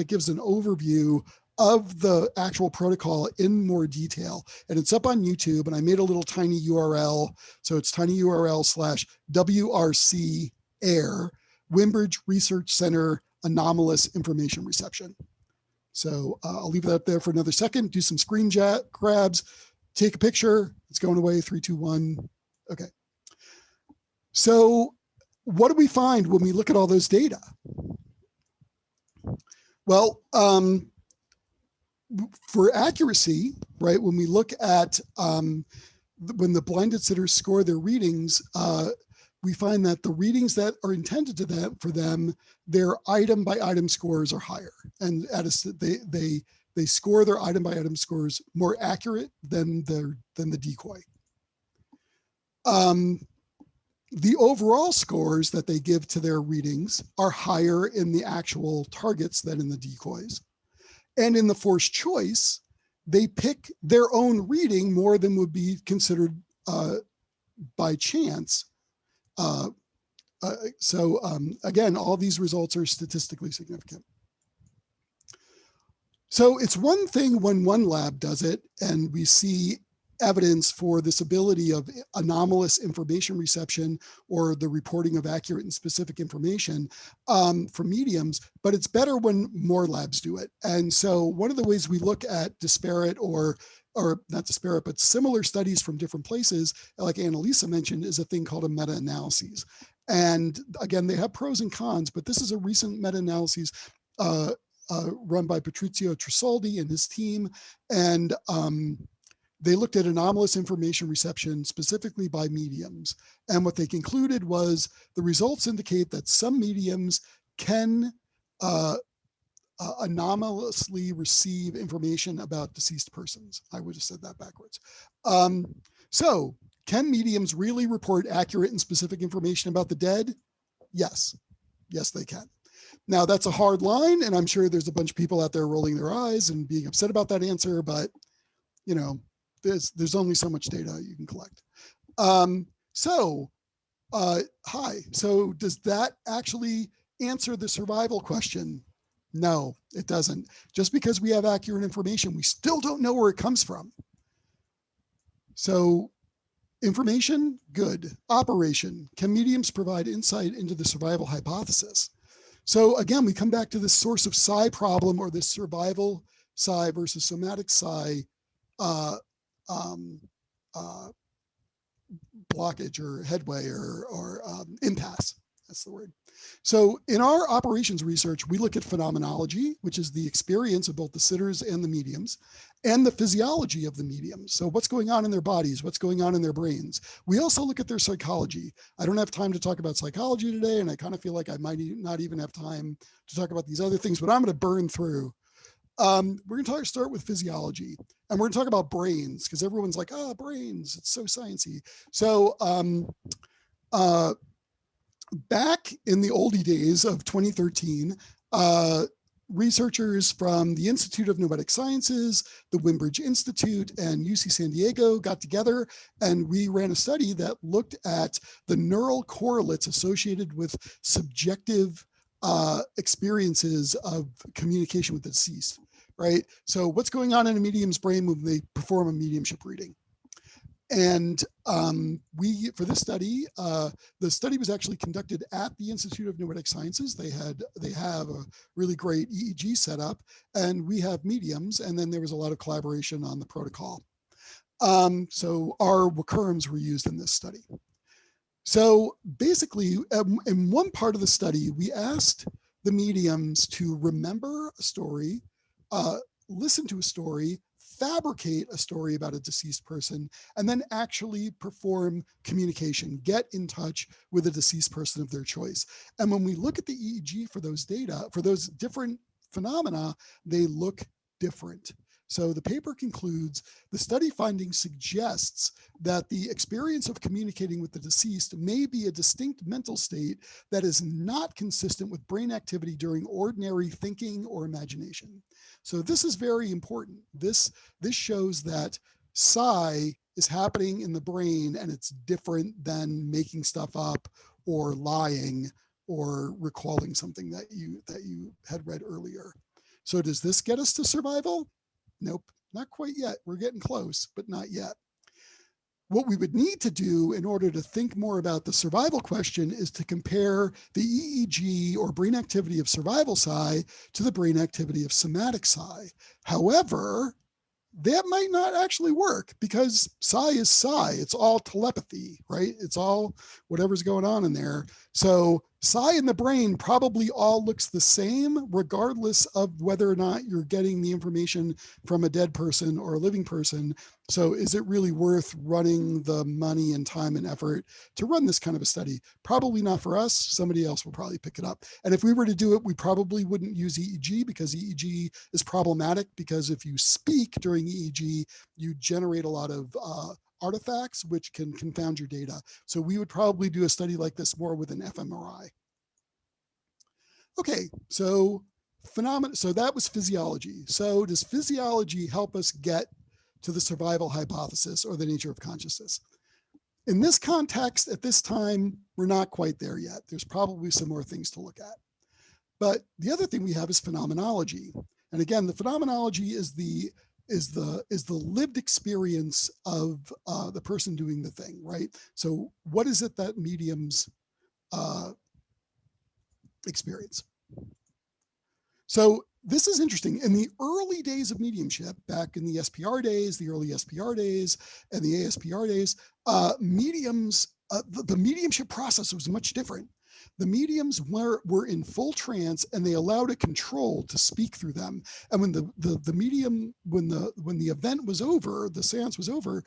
gives an overview of the actual protocol in more detail. And it's up on YouTube, and I made a little tiny URL. So it's tinyurl/WRC AIR, Wimbridge Research Center Anomalous Information Reception. So I'll leave that up there for another second, do some screen grabs, take a picture. It's going away, 3, 2, 1. Okay. So what do we find when we look at all those data? Well, for accuracy, right, when we look at when the blinded sitters score their readings, we find that the readings that are intended for them, their item by item scores are higher, and they score their item by item scores more accurate than the decoy. The overall scores that they give to their readings are higher in the actual targets than in the decoys. And in the forced choice, they pick their own reading more than would be considered by chance. Again, all these results are statistically significant. So it's one thing when one lab does it and we see evidence for this ability of anomalous information reception or the reporting of accurate and specific information from mediums, but it's better when more labs do it. And so one of the ways we look at disparate or not disparate, but similar studies from different places, like Annalisa mentioned, is a thing called a meta-analysis. And again, they have pros and cons, but this is a recent meta-analysis run by Patrizio Tresoldi and his team. And they looked at anomalous information reception specifically by mediums. And what they concluded was the results indicate that some mediums can anomalously receive information about deceased persons. I would have said that backwards. So can mediums really report accurate and specific information about the dead? Yes. Yes, they can. Now that's a hard line, and I'm sure there's a bunch of people out there rolling their eyes and being upset about that answer, but you know, there's only so much data you can collect. Hi, so does that actually answer the survival question? No, it doesn't. Just because we have accurate information, we still don't know where it comes from. So information, good. Operation, can mediums provide insight into the survival hypothesis? So again, we come back to this source of psi problem, or this survival psi versus somatic psi blockage or headway or impasse. That's the word. So in our operations research, we look at phenomenology, which is the experience of both the sitters and the mediums, and the physiology of the mediums. So what's going on in their bodies, what's going on in their brains. We also look at their psychology. I don't have time to talk about psychology today, and I kind of feel like I might not even have time to talk about these other things, but I'm going to burn through. We're going to start with physiology, and we're going to talk about brains, because everyone's like, oh, brains, it's so sciencey. So back in the oldie days of 2013, researchers from the Institute of Noetic Sciences, the Wimbridge Institute, and UC San Diego got together, and we ran a study that looked at the neural correlates associated with subjective experiences of communication with the deceased, right? So what's going on in a medium's brain when they perform a mediumship reading? And for this study, the study was actually conducted at the Institute of Noetic Sciences. They have a really great EEG setup, and we have mediums, and then there was a lot of collaboration on the protocol. So our recurrums were used in this study. So basically, in one part of the study, we asked the mediums to remember a story, listen to a story, fabricate a story about a deceased person, and then actually perform communication, get in touch with a deceased person of their choice. And when we look at the EEG for those data, for those different phenomena, they look different. So the paper concludes, the study finding suggests that the experience of communicating with the deceased may be a distinct mental state that is not consistent with brain activity during ordinary thinking or imagination. So this is very important. This shows that psi is happening in the brain, and it's different than making stuff up or lying or recalling something that you had read earlier. So does this get us to survival? Nope, not quite yet. We're getting close, but not yet. What we would need to do in order to think more about the survival question is to compare the EEG or brain activity of survival psi to the brain activity of somatic psi. However, that might not actually work, because psi is psi. It's all telepathy, right? It's all whatever's going on in there. So psi in the brain probably all looks the same, regardless of whether or not you're getting the information from a dead person or a living person. So is it really worth running the money and time and effort to run this kind of a study? Probably not for us. Somebody else will probably pick it up. And if we were to do it, we probably wouldn't use EEG, because EEG is problematic, because if you speak during EEG, you generate a lot of artifacts which can confound your data. So we would probably do a study like this more with an fMRI. Okay, so phenomena. So that was physiology. So does physiology help us get to the survival hypothesis or the nature of consciousness? In this context, at this time, we're not quite there yet. There's probably some more things to look at. But the other thing we have is phenomenology. And again, the phenomenology is the lived experience of the person doing the thing, right? So what is it that mediums experience? So this is interesting. In the early days of mediumship, back in the SPR days, the early SPR days, and the ASPR days, mediums, the mediumship process was much different. The mediums were in full trance, and they allowed a control to speak through them. And when the medium, when the event was over, the seance was over,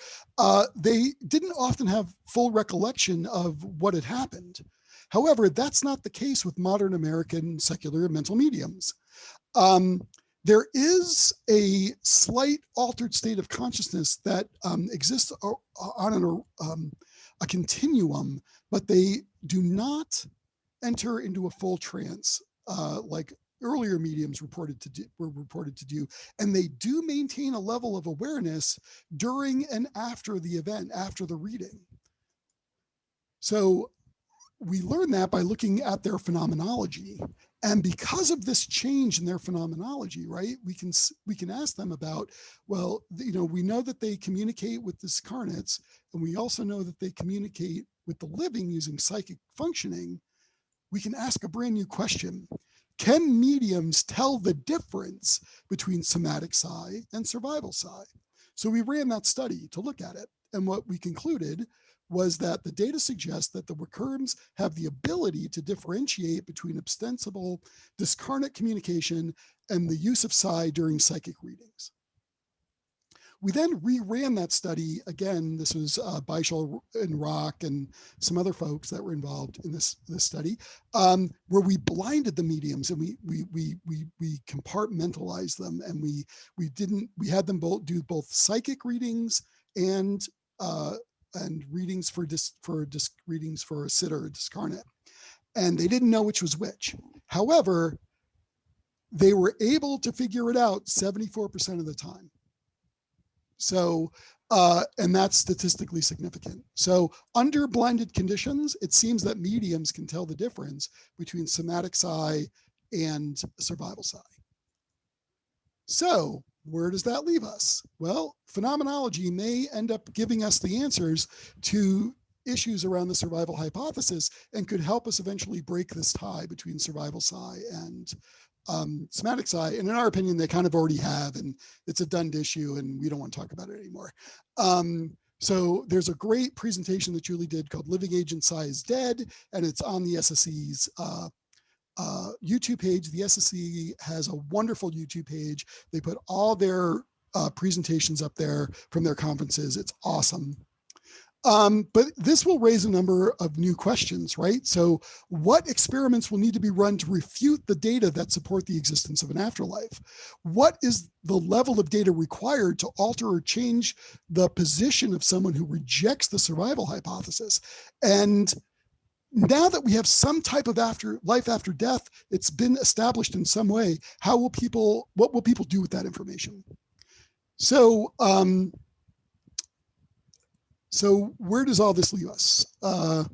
they didn't often have full recollection of what had happened. However, that's not the case with modern American secular mental mediums. There is a slight altered state of consciousness that exists on a continuum, but they do not enter into a full trance like earlier mediums were reported to do, and they do maintain a level of awareness during and after the event, after the reading. So we learn that by looking at their phenomenology. And because of this change in their phenomenology, right, we can ask them about, well, you know, we know that they communicate with discarnates, and we also know that they communicate with the living using psychic functioning. We can ask a brand new question. Can mediums tell the difference between somatic psi and survival psi? So we ran that study to look at it. And what we concluded was that the data suggests that the recurrents have the ability to differentiate between ostensible discarnate communication and the use of psi during psychic readings. We then reran that study again. This was Beischel and Rock and some other folks that were involved in this study, where we blinded the mediums and we compartmentalized them, and we had them both do both psychic readings and readings for readings for a sitter or discarnate, and they didn't know which was which. However, they were able to figure it out 74% of the time. So, and that's statistically significant. So under blinded conditions, it seems that mediums can tell the difference between somatic psi and survival psi. So where does that leave us? Well, phenomenology may end up giving us the answers to issues around the survival hypothesis and could help us eventually break this tie between survival psi and somatic psi. And in our opinion, they kind of already have, and it's a done issue, and we don't want to talk about it anymore. So there's a great presentation that Julie did called Living Agent Psi is Dead, and it's on the SSE's YouTube page. The SSE has a wonderful YouTube page. They put all their presentations up there from their conferences. It's awesome. But this will raise a number of new questions, right? So what experiments will need to be run to refute the data that support the existence of an afterlife? What is the level of data required to alter or change the position of someone who rejects the survival hypothesis? And now that we have some type of life after death, it's been established in some way, what will people do with that information? So, so where does all this leave us? Oh,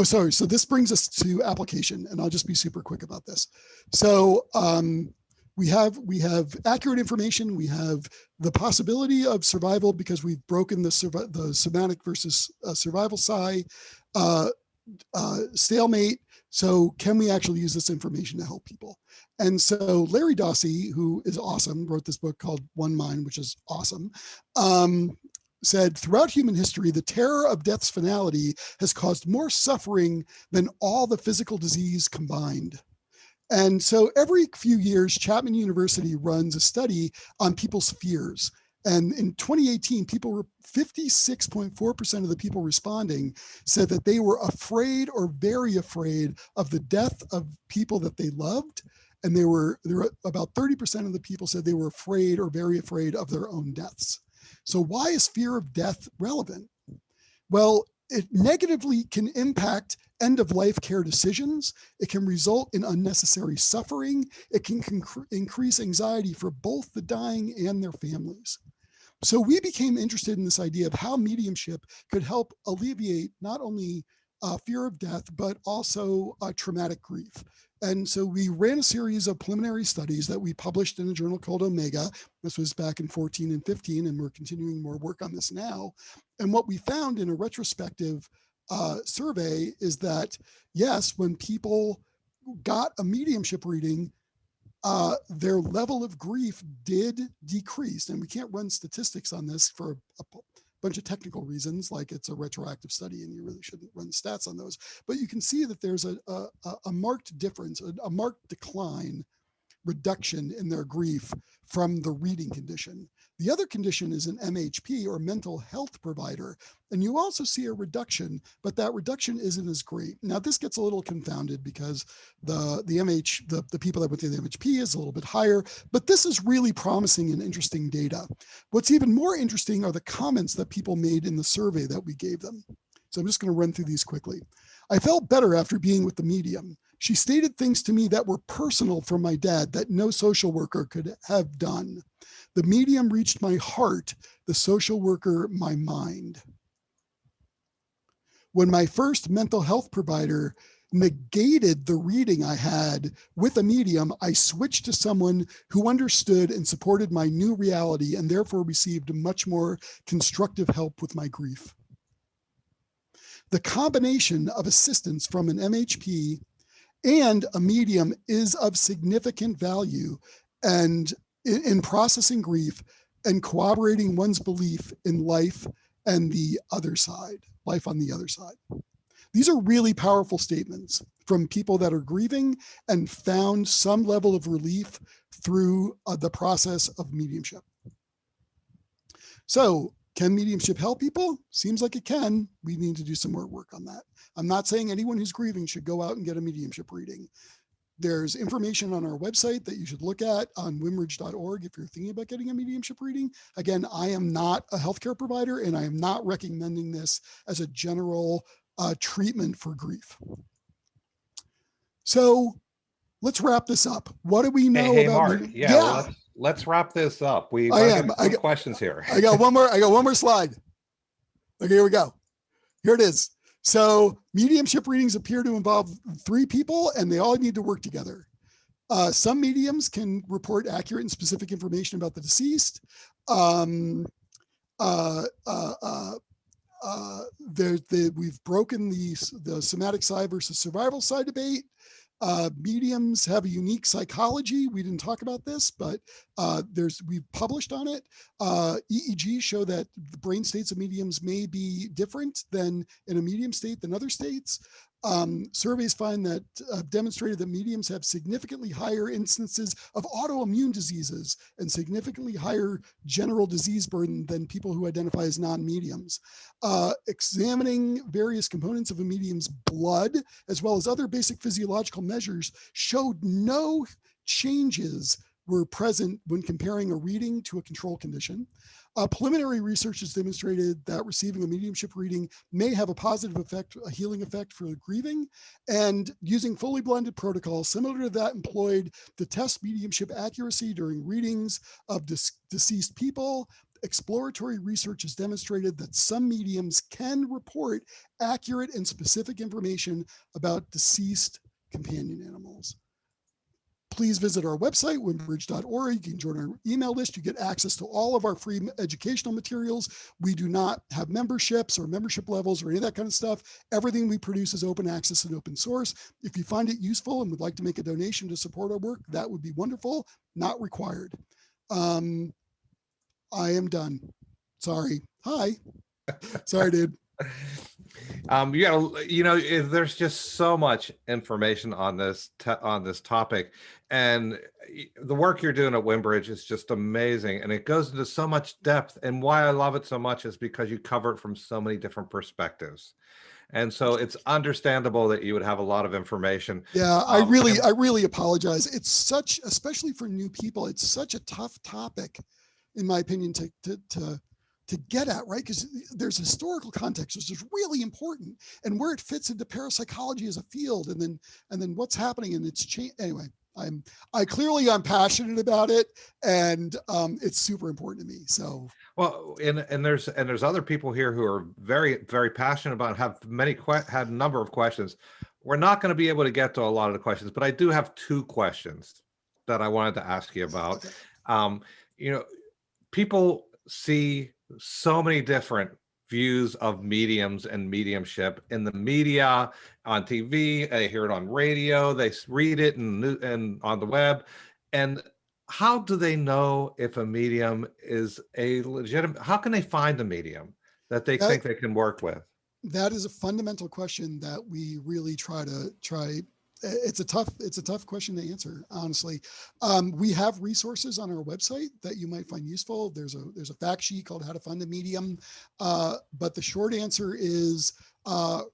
sorry. So this brings us to application, and I'll just be super quick about this. So we have accurate information. We have the possibility of survival because we've broken the somatic versus survival psi stalemate. So can we actually use this information to help people? And so Larry Dossey, who is awesome, wrote this book called One Mind, which is awesome. Said, throughout human history, the terror of death's finality has caused more suffering than all the physical disease combined. And so every few years, Chapman University runs a study on people's fears. And in 2018, 56.4% of the people responding said that they were afraid or very afraid of the death of people that they loved. And there were about 30% of the people said they were afraid or very afraid of their own deaths. So why is fear of death relevant? Well, it negatively can impact end-of-life care decisions. It can result in unnecessary suffering. It can increase anxiety for both the dying and their families. So we became interested in this idea of how mediumship could help alleviate not only fear of death, but also traumatic grief. And so we ran a series of preliminary studies that we published in a journal called Omega. This was back in 14 and 15, and we're continuing more work on this now. And what we found in a retrospective survey is that, yes, when people got a mediumship reading, their level of grief did decrease. And we can't run statistics on this for a bunch of technical reasons, like it's a retroactive study and you really shouldn't run stats on those. But you can see that there's a marked difference, a marked decline, reduction in their grief from the reading condition. The other condition is an MHP, or mental health provider. And you also see a reduction, but that reduction isn't as great. Now, this gets a little confounded because the people that went through the MHP is a little bit higher, but this is really promising and interesting data. What's even more interesting are the comments that people made in the survey that we gave them. So I'm just going to run through these quickly. I felt better after being with the medium. She stated things to me that were personal from my dad that no social worker could have done. The medium reached my heart, the social worker, my mind. When my first mental health provider negated the reading I had with a medium, I switched to someone who understood and supported my new reality and therefore received much more constructive help with my grief. The combination of assistance from an MHP and a medium is of significant value and in processing grief and corroborating one's belief in life and the other side, life on the other side. These are really powerful statements from people that are grieving and found some level of relief through the process of mediumship. So, can mediumship help people? Seems like it can. We need to do some more work on that. I'm not saying anyone who's grieving should go out and get a mediumship reading. There's information on our website that you should look at on wimridge.org if you're thinking about getting a mediumship reading. Again, I am not a healthcare provider, and I am not recommending this as a general treatment for grief. So let's wrap this up. What do we know Hey, about? Mark. Yeah. Let's wrap this up. We got questions here. I got one more slide. Okay, here we go. Here it is. So mediumship readings appear to involve 3 people, and they all need to work together. Some mediums can report accurate and specific information about the deceased. We've broken the somatic side versus survival side debate. Mediums have a unique psychology. We didn't talk about this, but we've published on it. EEG show that the brain states of mediums may be different than in a medium state than other states. Surveys find that demonstrated that mediums have significantly higher instances of autoimmune diseases and significantly higher general disease burden than people who identify as non-mediums. Examining various components of a medium's blood, as well as other basic physiological measures, showed no changes were present when comparing a reading to a control condition. Preliminary research has demonstrated that receiving a mediumship reading may have a positive effect, a healing effect for grieving, and using fully blended protocols similar to that employed to test mediumship accuracy during readings of deceased people. Exploratory research has demonstrated that some mediums can report accurate and specific information about deceased companion animals. Please visit our website, wimridge.org. You can join our email list. You get access to all of our free educational materials. We do not have memberships or membership levels or any of that kind of stuff. Everything we produce is open access and open source. If you find it useful and would like to make a donation to support our work, that would be wonderful, not required. I am done. Sorry. Hi. Sorry, dude. There's just so much information on this topic, and the work you're doing at Wimbridge is just amazing, and it goes into so much depth. And why I love it so much is because you cover it from so many different perspectives, and so it's understandable that you would have a lot of information. Yeah, I really apologize. It's such, especially for new people, it's such a tough topic, in my opinion, to to get at, right? Because there's historical context, which is really important, and where it fits into parapsychology as a field, and then what's happening, and it's change. Anyway, I'm passionate about it, and it's super important to me. So. Well, and there's other people here who are very, very passionate about, have had a number of questions. We're not going to be able to get to a lot of the questions, but I do have 2 questions that I wanted to ask you about. Okay. You know, people see so many different views of mediums and mediumship in the media, on TV, they hear it on radio, they read it and on the web. And how do they know if a medium is a legitimate, how can they find a medium that they think they can work with? That is a fundamental question that we really try. It's a tough question to answer, honestly. We have resources on our website that you might find useful. There's a fact sheet called How to Find a Medium. But the short answer is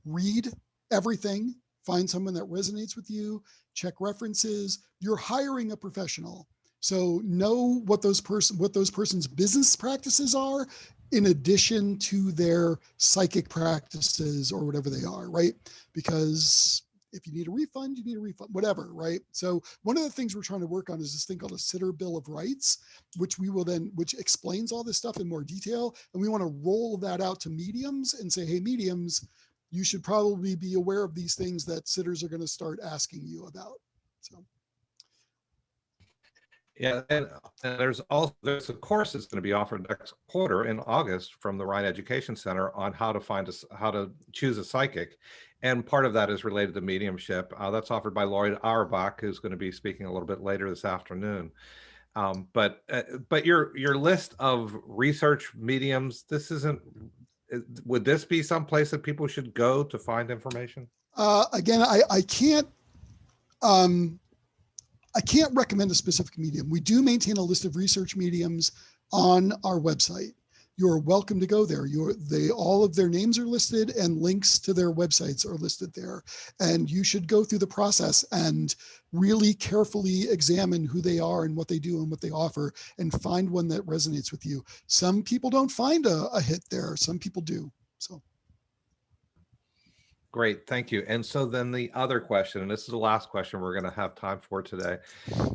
read everything, find someone that resonates with you, check references. You're hiring a professional. So know what those person's business practices are, in addition to their psychic practices or whatever they are, right? Because if you need a refund, you need a refund, whatever, right? So one of the things we're trying to work on is this thing called a sitter bill of rights, which explains all this stuff in more detail. And we want to roll that out to mediums and say, hey, mediums, you should probably be aware of these things that sitters are going to start asking you about. So. Yeah, and there's a course that's going to be offered next quarter in August from the Rhine Education Center on how to choose a psychic, and part of that is related to mediumship. That's offered by Lloyd Auerbach, who's going to be speaking a little bit later this afternoon. But your list of research mediums, would this be some place that people should go to find information? Again, I can't. I can't recommend a specific medium. We do maintain a list of research mediums on our website. You're welcome to go there. All of their names are listed and links to their websites are listed there. And you should go through the process and really carefully examine who they are and what they do and what they offer, and find one that resonates with you. Some people don't find a hit there. Some people do. So. Great, thank you. And so then the other question, and this is the last question we're going to have time for today,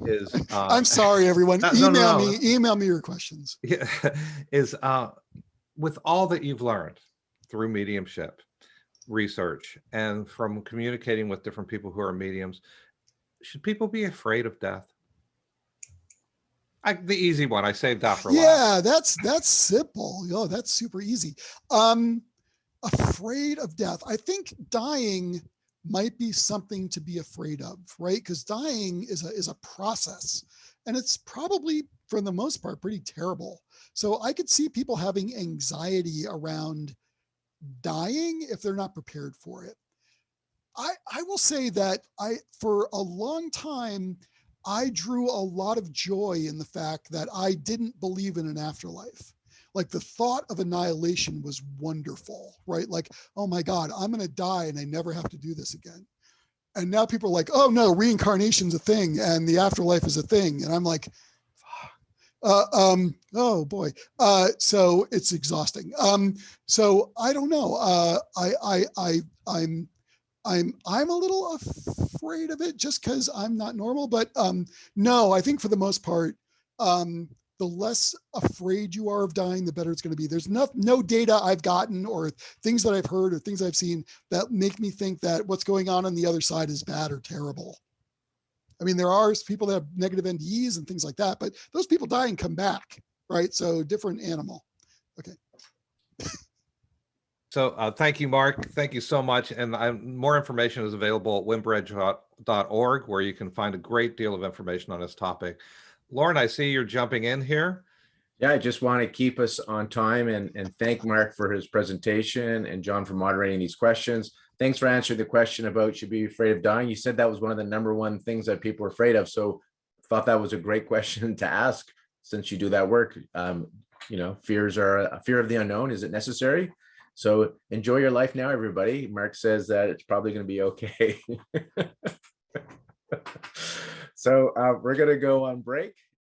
is I'm sorry, everyone. Email me your questions. Yeah, is with all that you've learned through mediumship research and from communicating with different people who are mediums, should people be afraid of death? The easy one, I saved that for last. Yeah, that's simple. Oh, that's super easy. Afraid of death. I think dying might be something to be afraid of, right? Because dying is a process, and it's probably, for the most part, pretty terrible. So I could see people having anxiety around dying if they're not prepared for it. I will say that for a long time, I drew a lot of joy in the fact that I didn't believe in an afterlife. Like, the thought of annihilation was wonderful, right? Like, oh my God, I'm going to die and I never have to do this again. And now people are like, oh no, reincarnation's a thing and the afterlife is a thing. And I'm like, oh boy. So it's exhausting. So I don't know. I'm a little afraid of it just because I'm not normal, but no, I think for the most part, the less afraid you are of dying, the better it's going to be. There's no data I've gotten or things that I've heard or things I've seen that make me think that what's going on the other side is bad or terrible. I mean, there are people that have negative NDEs and things like that, but those people die and come back, right? So different animal. Okay. So thank you, Mark. Thank you so much. And more information is available at wimbridge.org, where you can find a great deal of information on this topic. Lauren, I see you're jumping in here. Yeah, I just want to keep us on time and thank Mark for his presentation and John for moderating these questions. Thanks for answering the question about should be afraid of dying. You said that was one of the #1 things that people are afraid of. So thought that was a great question to ask since you do that work. Fear of the unknown. Is it necessary? So enjoy your life now, everybody. Mark says that it's probably going to be okay. So we're going to go on break.